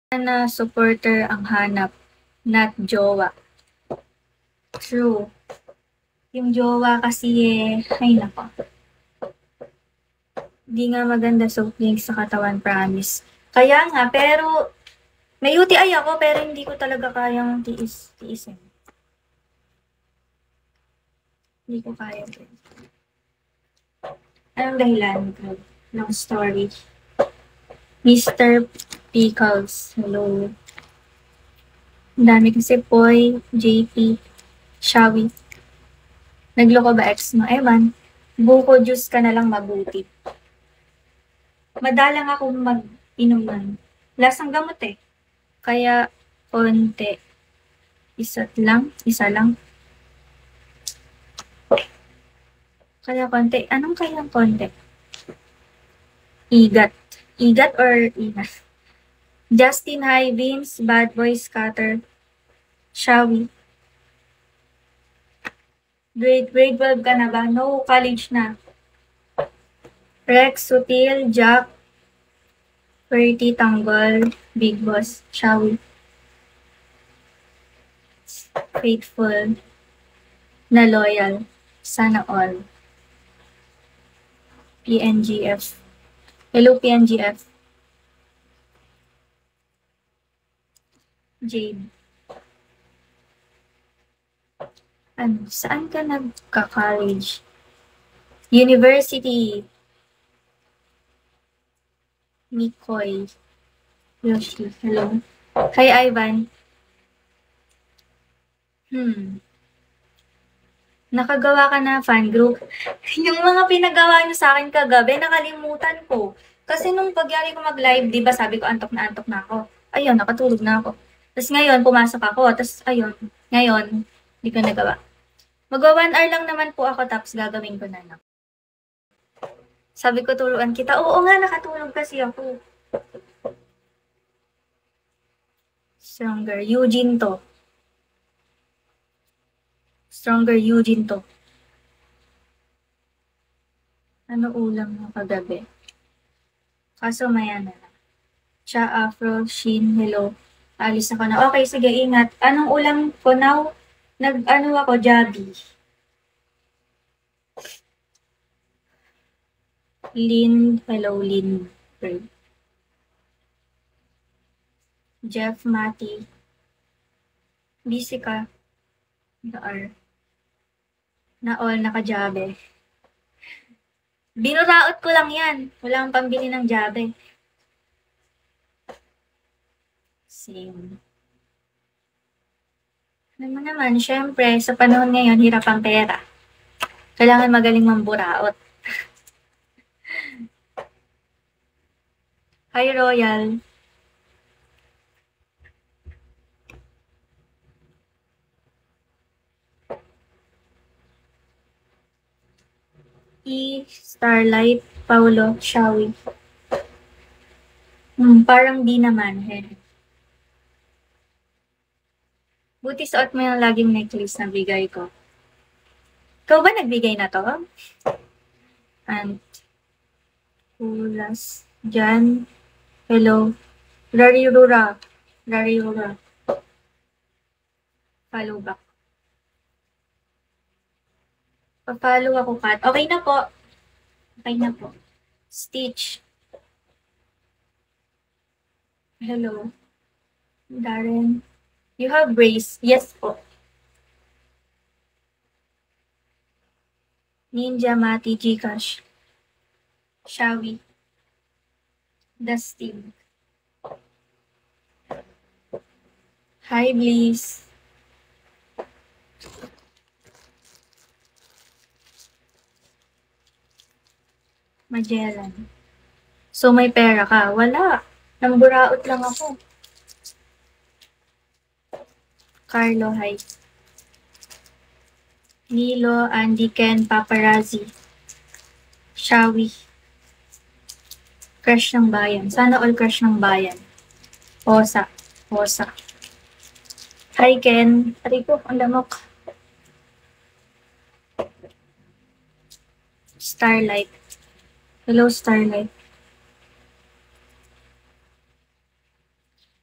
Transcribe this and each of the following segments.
Na supporter ang hanap, not jowa. True. Yung jowa kasi ay nako. Di nga maganda soft drinks sa katawan, promise. Kaya nga, pero may UTI ako, pero hindi ko talaga kayang tiisin. Hindi ko kaya. Anong dahilan? Long story. Mr. Pickles. Hello. Ang dami kasi Poy, JP, Shawi. Nagloko ba ex mo? Ewan. Buko juice ka na lang mabuti. Madalang akong mag-inom ng lasang gamot eh. Kaya, konti. Isa lang. Kaya konti. Anong kayang konti? Igat. Igat or inas? Justin High Beams, Bad Boy Scatter, Shawi. Grade 12 ka na ba? No, college na. Rex, Sutil, Jack, Pretty, Tanggol, Big Boss, Shawi. Faithful, na loyal, sana all. PNGF. Hello, PNGF. Jade. Saan ka nagka-college? University. Mikoy. Yoshi. Hello. Hi, Ivan. Nakagawa ka na fan group. Yung mga pinagawa niyo sa akin kagabi, nakalimutan ko. Kasi nung pagyari ko mag-live, di ba sabi ko antok na ako. Ayun, nakatulog na ako. Tapos ngayon, pumasok ako. Tapos ayun, ngayon, di ko nagawa. Magwa 1 hour lang naman po ako, tapos gagawin ko na lang. Sabi ko, turuan kita. Oo nga, nakatulog kasi ako. Stronger. Eugene to. Stronger Eugene to. Ano ulam mo kagabi? Kaso maya na lang. Cha, Afro, Shin, hello. Alis ako na. Okay, sige, ingat. Anong ulam ko now? Nag-ano ako, Jabi. Lynn, hello, Lynn. Jeff, Mati. Busy ka. Na all naka-Jabe. Binuraot ko lang yan. Wala akong pambili ng Jabe. Same. Alam mo naman, syempre, sa panahon ngayon, hirap ang pera. Kailangan magaling mamburaot. Hi, Royal. Starlight, Paulo, Shawi. Parang di naman. Buti suot mo yung laging necklace na bigay ko. Ikaw ba nagbigay na to? And Kulas, Jan, hello, Rarirura. Follow back. Pa-follow ako, Kat. Okay na po. Stitch. Hello. Darren. You have brace. Yes po. Ninja, Mati, Gcash. Shawi. Dustin. Hi, Bliss. Magellan. So, may pera ka? Wala. Namburaot lang ako. Carlo, hi. Nilo, Andy, Ken, Paparazzi. Shawi. Crush ng bayan. Sana all crush ng bayan. Hosa. Hi, Ken. Aray ko, ang lamok. Starlight. Hello, Starlight.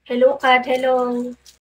Hello, Kat. Hello.